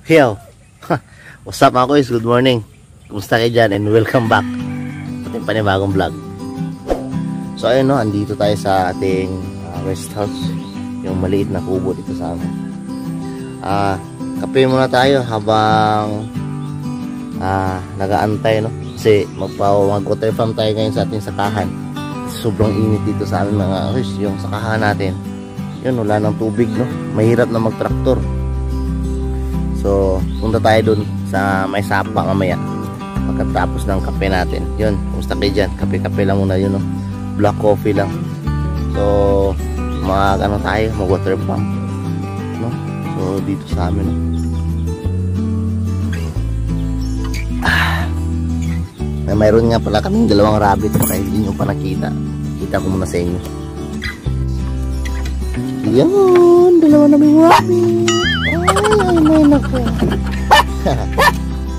Yo! What's up mga kuys? Good morning. Kumusta kayo dyan? And welcome back sa ating panibagong vlog. So ayun no, andito tayo sa ating rest house. Yung maliit na kubo dito sa amin. Kape muna tayo habang nagaantay no. Kasi mag-water farm tayo ngayon sa ating sakahan. Sobrang init dito sa amin mga kuys. Yung sakahan natin, yun, wala ng tubig no. Mahirap na mag-traktor. So, punta tayo dun sa may sapa mamaya pagkatapos ng kape natin. Yun, kumusta kayo dyan? Kape-kape lang muna yun, no? Black coffee lang. So, ano tayo, mag-water pump, no? So, dito sa amin, no? Mayroon nga pala kaming dalawang rabbit kaya hindi nyo pa nakita. Kita ko muna sa inyo. Yan, dalawa naming rabbit. Ay, may naku.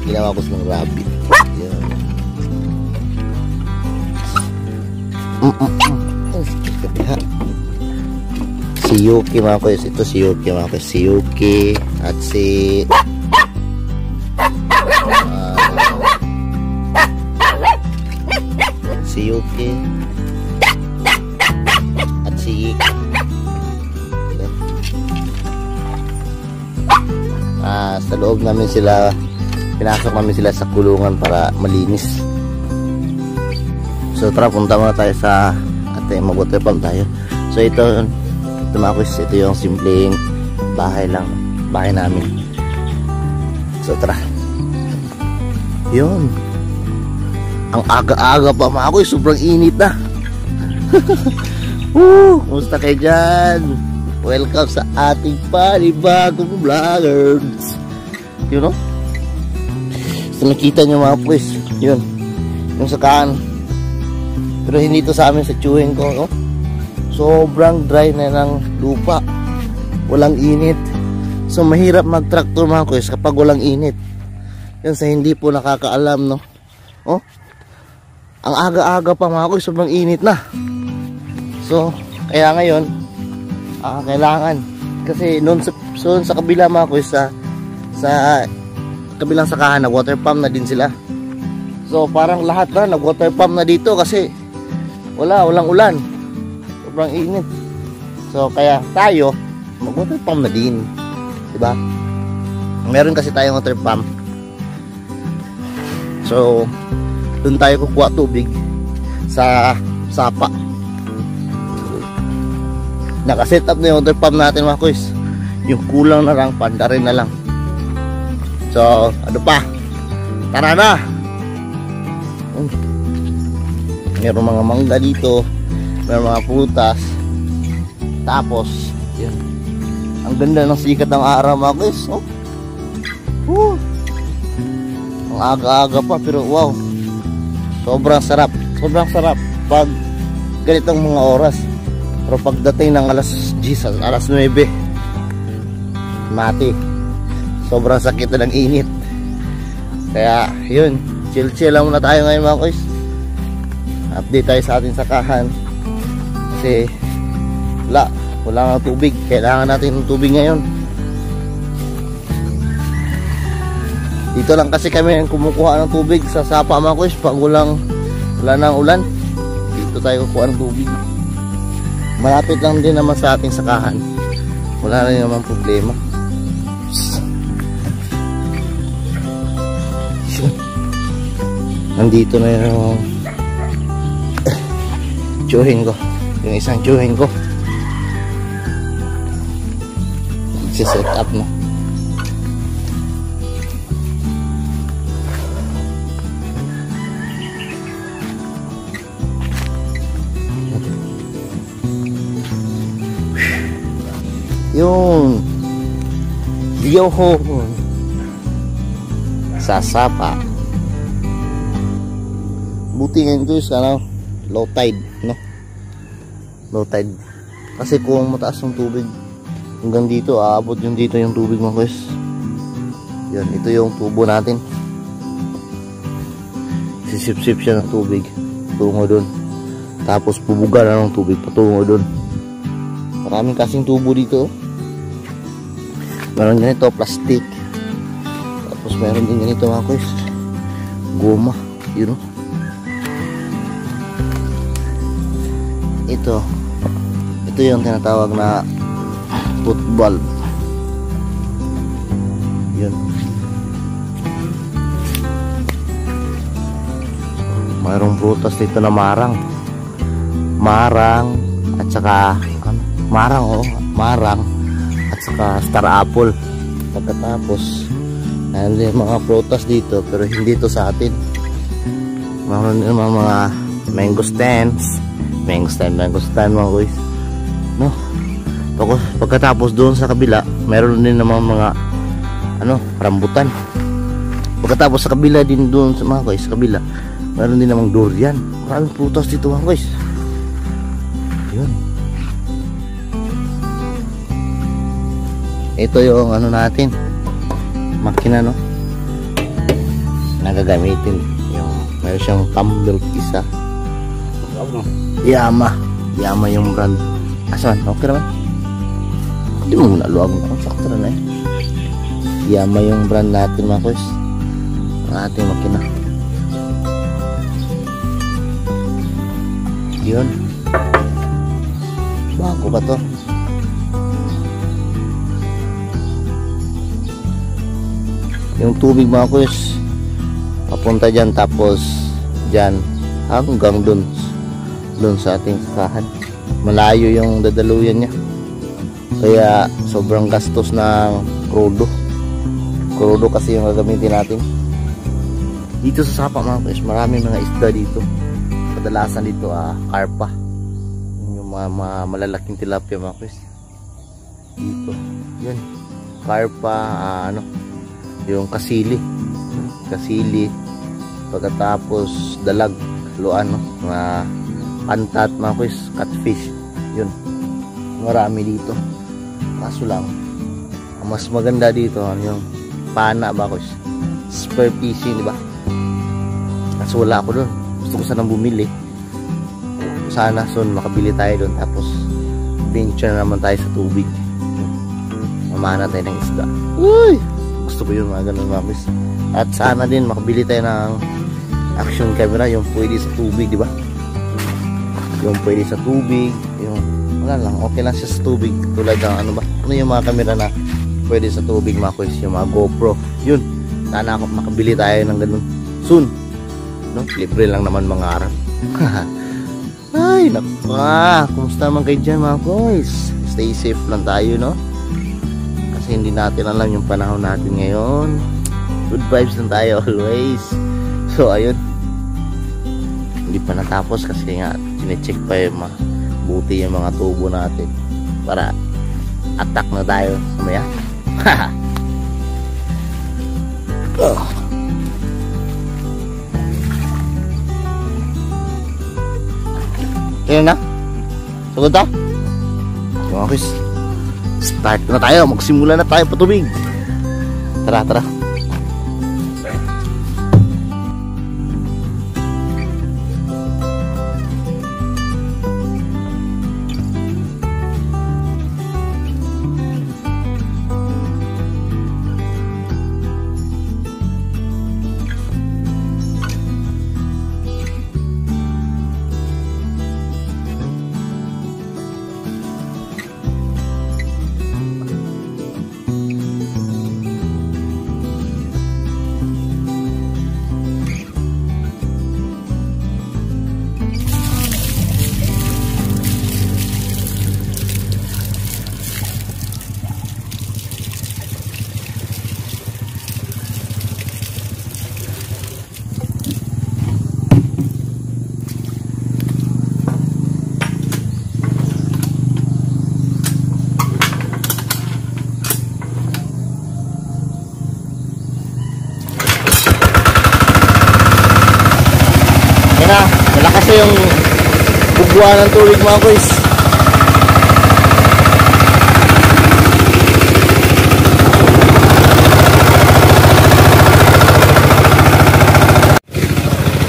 Ginawa ko silang rabbit. Yan. Si Yuki mga kuys. Ito si Yuki mga kuys. Si Yuki at si Yuki at si sa loob namin sila, pinasok namin sila sa kulungan para malinis. So tara, punta muna tayo sa ating mag-water pump tayo. So ito mga kuys, ito yung simpleng bahay lang, bahay namin. So tara. Yun, ang aga-aga pa mga kuys, sobrang init na. Kumusta kayo dyan? Welcome sa ating panibagong vloggers. You know? So nakita nyo mga kuys, yun, yung sakahan. Pero hindi ito sa amin, sa tiyuhin ko, no? Sobrang dry na ng lupa, walang init. So mahirap mag-tractor mga kuys kapag walang init. Yan sa hindi po nakakaalam, no? Oh, ang aga-aga pa mga kuys, sobrang init na. So kaya ngayon kailangan, kasi noon sa kabila mga kuys, sa kabilang sakahan na water pump na din sila. So parang lahat na nag water pump na dito kasi walang ulan, sobrang init. So kaya tayo mag water pump na din, diba? Meron kasi tayong water pump. So doon tayo kukuha tubig sa sapa. Nakaset up na yung water pump natin mga kuys. Yung kulang na lang, pandarin na lang. So ano pa, tara na. Meron mga mangga dito, meron mga prutas. Tapos yun, ang ganda ng sikat ng araw mga kuys, oh. Ang aga-aga pa pero wow, sobrang sarap pag ganitong mga oras. Pero pagdating ng alas 10, alas 9, mati, sobrang sakit na ng init. Kaya yun, chill lang muna tayo ngayon mga kuys. Update tayo sa ating sakahan kasi wala nga tubig. Kailangan natin ng tubig ngayon. Dito lang kasi kami kumukuha ng tubig sa sapa mga kuys pag wala nang ulan. Dito tayo kukuha ng tubig. Malapit lang din naman sa ating sakahan, wala rin naman problema. Nandito na yung tiyuhin ko, yung isang tiyuhin ko set up na. Yun, sa sapa. Buti ngayon guys, low tide, no? Low tide. Kasi kung mataas yung tubig hanggang dito, aabot yung dito yung tubig mga guys. Yan, ito yung tubo natin. Sisip-sip siya ng tubig tungo dun. Tapos bubuga na ng tubig patungo dun. Maraming kasing tubo dito. Meron ganito, plastic. Tapos meron din ganito mga guys, goma, you know. Ito yung tinatawag na football. Yun. Mayroong prutas dito na marang at saka marang at saka star apple. Pagkatapos meron din mga prutas dito pero hindi to sa atin. Meron din mga mangosteen mga guys, no? Pagkatapos doon sa kabila meron din namang mga rambutan. Pagkatapos sa kabila din doon sa mga guys, sa kabila meron din namang durian. Maraming prutas dito mga guys. Yun. Ito yung natin, makina, no? Nagagamitin yung meron siyang tumbler isa. Yama yung brand. Asan? Okay naman. Hindi mo naluwag mo. Sakto na eh. Yama yung brand natin mga guys. Ang ating makina. Yun. Bago ba to? Yung tubig mga guys papunta dyan, tapos dyan hanggang dun sa ating sakahan. Malayo yung dadaluyan niya, kaya sobrang gastos ng krudo kasi yung gagamitin natin. Dito sa Sapa mga guys, maraming mga isda dito. Kadalasan dito karpa, yung mga malalaking tilapia mga guys dito. Yan, karpa, yung kasili, pagkatapos dalag, luan, mga pantat mga guys, catfish. Yun, marami dito. Kaso lang ang mas maganda dito yung pana ba guys, spear fishing, di ba? Kaso wala ako doon. Gusto ko sanang bumili. Sana soon makabili tayo doon, tapos venture na naman tayo sa tubig, mamana tayo ng isda. Uy, gusto ko yun mga ganun mga guys. At sana din makabili tayo ng action camera, yung pwede sa tubig, di ba? Yung pwede sa tubig, yung wala lang, okay lang siya sa tubig. Tulad ng yung mga camera na pwede sa tubig mga guys, yung mga GoPro. Yun, sana ako makabili tayo ng ganun soon, no? Libre lang naman mga arap. Ay naka, kumusta naman kayo dyan mga guys? Stay safe lang tayo, no? Kasi hindi natin alam yung panahon natin ngayon. Good vibes lang tayo always. So ayun, hindi pa natapos kasi nga chinecheck pa yung buti yung mga tubo natin para attack na tayo mamaya. Kaya na, sugod na mga guys, start na tayo, magsimula na tayo patubig. Tara. Malakas na yung bugwa ng tubig mga guys.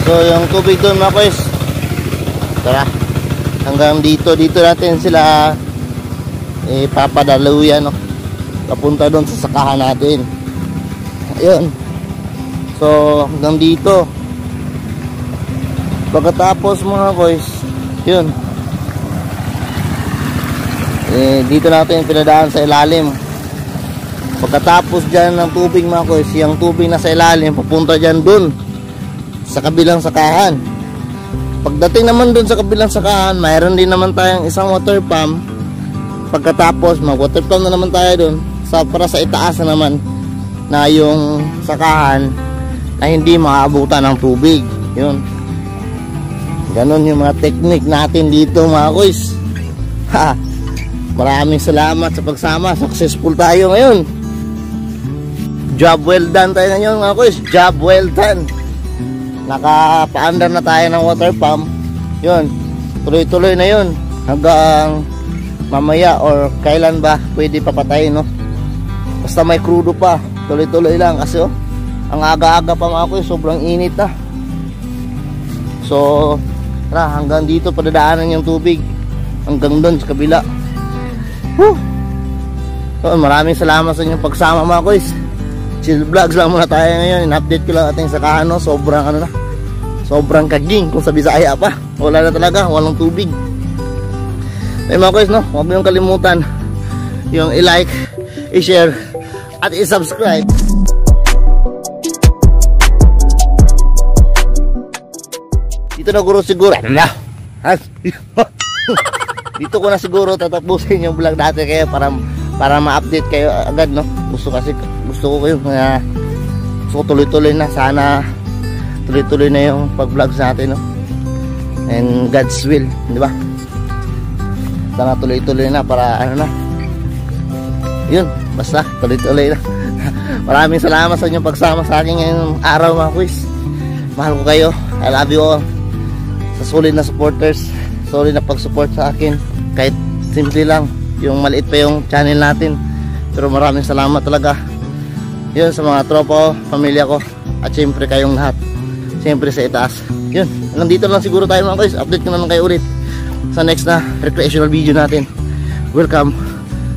So yung tubig doon mga guys, tara, hanggang dito natin sila ipapadaluyan, no? Papunta doon sa sakahan natin. Ayun, So hanggang dito. Pagkatapos mga guys, yun, dito natin pinadaan sa ilalim. Pagkatapos dyan ng tubig mga guys, yung tubig na sa ilalim pupunta dyan dun sa kabilang sakahan. Pagdating naman dun sa kabilang sakahan, mayroon din naman tayong isang water pump. Pagkatapos mag water pump na naman tayo dun para sa itaas na naman na yung sakahan na hindi maabutan ng tubig. Yun, ganon yung mga technique natin dito mga guys. Maraming salamat sa pagsama. Successful tayo ngayon. Job well done tayo ngayon mga guys. Job well done. Nakapaandar na tayo ng water pump. Yun, tuloy-tuloy na yun hanggang mamaya or kailan ba pwede papatayin, no? Basta may crudo pa, tuloy-tuloy lang kasi ang aga-aga pa mga guys, sobrang init na. So hanggang dito padadaanan yung tubig hanggang doon sa kabila. So maraming salamat sa inyong pagsama mga guys. Chill vlogs lang muna tayo ngayon. In-update ko lang ating sakahan, no? Sobrang ano na, sobrang kaging kung sa Bisaya pa. Wala na talaga, walang tubig. Ay mga guys, no, huwag niyong kalimutan yung i-like, i-share at i-subscribe. Dito na siguro dito ko na siguro tatapusin yung vlog natin kayo para ma-update kayo agad, no? Gusto ko kayo gusto ko tuloy-tuloy na, sana tuloy-tuloy na yung pag-vlogs natin, no? And God's will, di ba? Sana tuloy-tuloy na para ano na. Yun, basta tuloy-tuloy na. Maraming salamat sa inyong pagsama sa akin ngayong araw mga quiz. Mahal ko kayo. I love you all. Sa solid na supporters, solid na pag-support sa akin. Kahit simple lang, yung maliit pa yung channel natin, pero maraming salamat talaga. Yun, sa mga tropa ko, pamilya ko, at syempre kayong lahat, syempre sa itaas. Yun, hanggang dito lang siguro tayo mga guys. Update ko naman kayo ulit sa next na recreational video natin. Welcome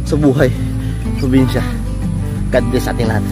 sa buhay probinsya. God bless ating lahat.